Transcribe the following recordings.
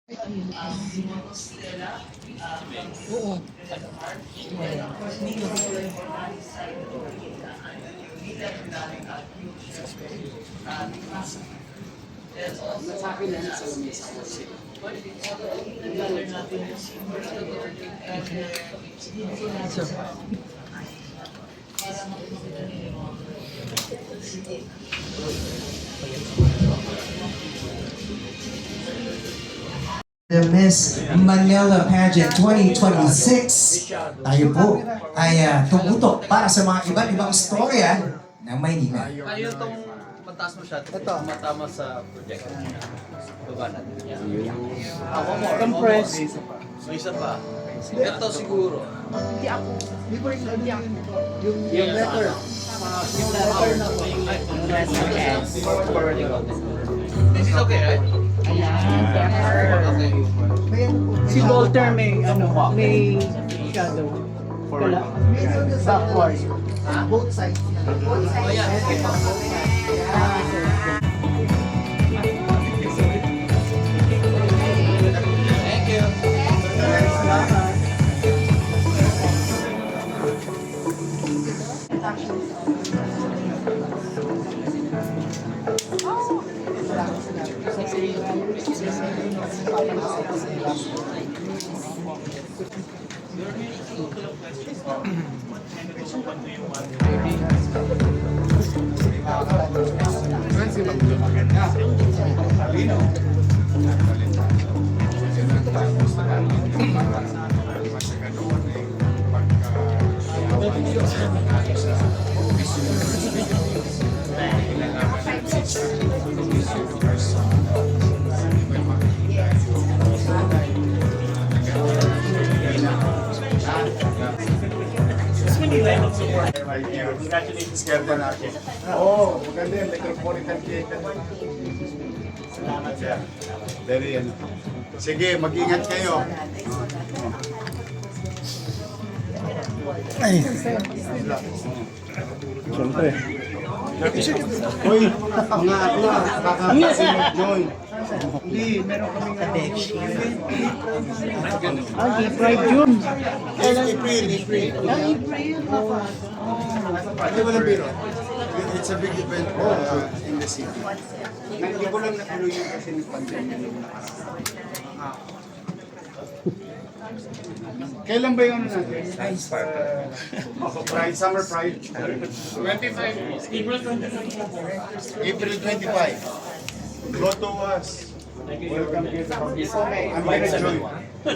Oo. Sa akin lang sa lamesa ko. The Miss Manila Pageant 2026. Tayo po ay tumutok para sa mga iba't ibang istorya ng Maynila. Ayun itong mataas mo siya. Ito. Matama sa project. Baba natin. Ako mo. Compress. May isa pa. Ito siguro. Hindi ako. Hindi ko rin hindi ako. Yung letter. Yung letter na ko. Forwarding ko. This is okay, right? Okay. Si Walter may may shadow. Kala. Backward. Both sides. Oh, yeah. Thank you. Congratulations, Gerda natin. Oo, maganda yan. Metropolitan Theater. Salamat, sir. Very yan. Sige, mag-ingat kayo. Ay. Siyempre. Uy, mga ako, kakapasi mag-join. Hindi, meron kaming Deep fried yun. April. Hindi mo lang biro. It's a big event in the city. Hindi ko lang natuloy yung kasi ng pandemya nung nakaraan. Kailan ba yung ano natin? Pride, Summer Pride. 25. April 25. Go to us. Welcome here. I'm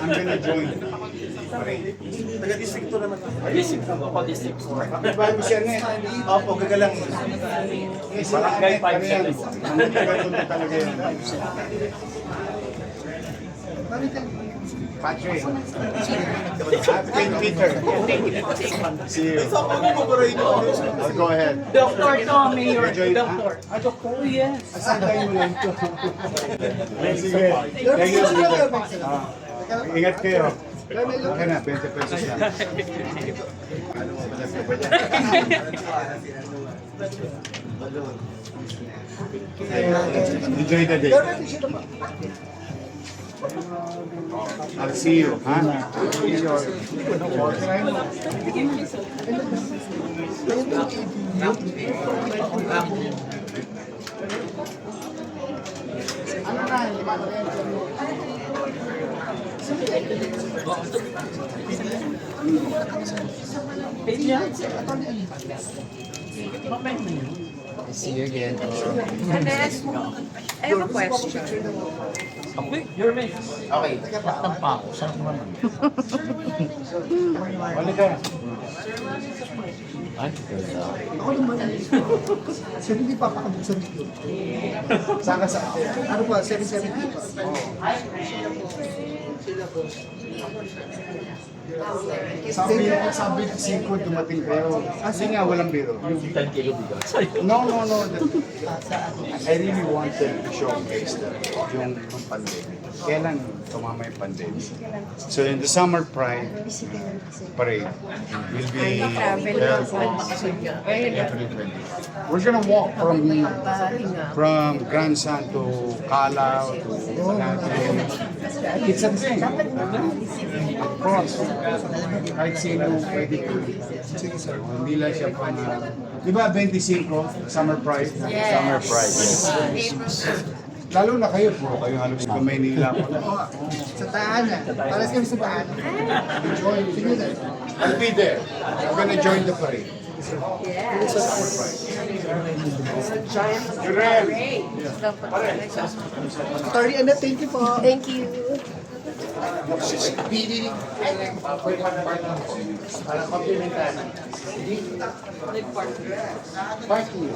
gonna join. Taga-districto naman. District. Ako district. Bago siya na eh. Opo, gagalang. Barangay 5 yan. Gagawin talaga yan. Patrick. St. Peter. See you. I'll go ahead. Doctor to, Mayor. Enjoy. Doctor. Doctor, yes. Asan tayo mo lang ito? Sige. Thank you, Peter. Ingat kayo. Okay na, 20 pesos lang. Ano mo pala sa bala? Enjoy the day. I'll see you. Ha? Ano na? See you again. I have a question. Okay, you're me. Okay. Tampa ako. Saan mo naman? Wala ka. Ako naman. Sir, hindi papakabuksan dito. Saan ka sa Ano pa? 770 pa. Sabi si ko dumating kayo. Kasi nga walang biro. 10 kilo bigas. No. I really wanted to showcase yung pandemic. Kailan tumama yung pandemic? So in the Summer Pride Parade will be held on April 20. We're gonna walk from Grand San to Calao to Manatee. It's a thing. Of course. Kahit sino pwede ko. Hindi lang siya pang... Di ba 25, Summer Pride? Summer Pride, yes. Lalo na kayo, puro kayo halos sa Maynila. Sa tahanan. Paras kami sa tahanan. Sige na. I'll be there. I'm gonna join the parade. Summer Pride. Jurel! Attorney Annette, thank you po. Thank you. Para komplementary. Parking.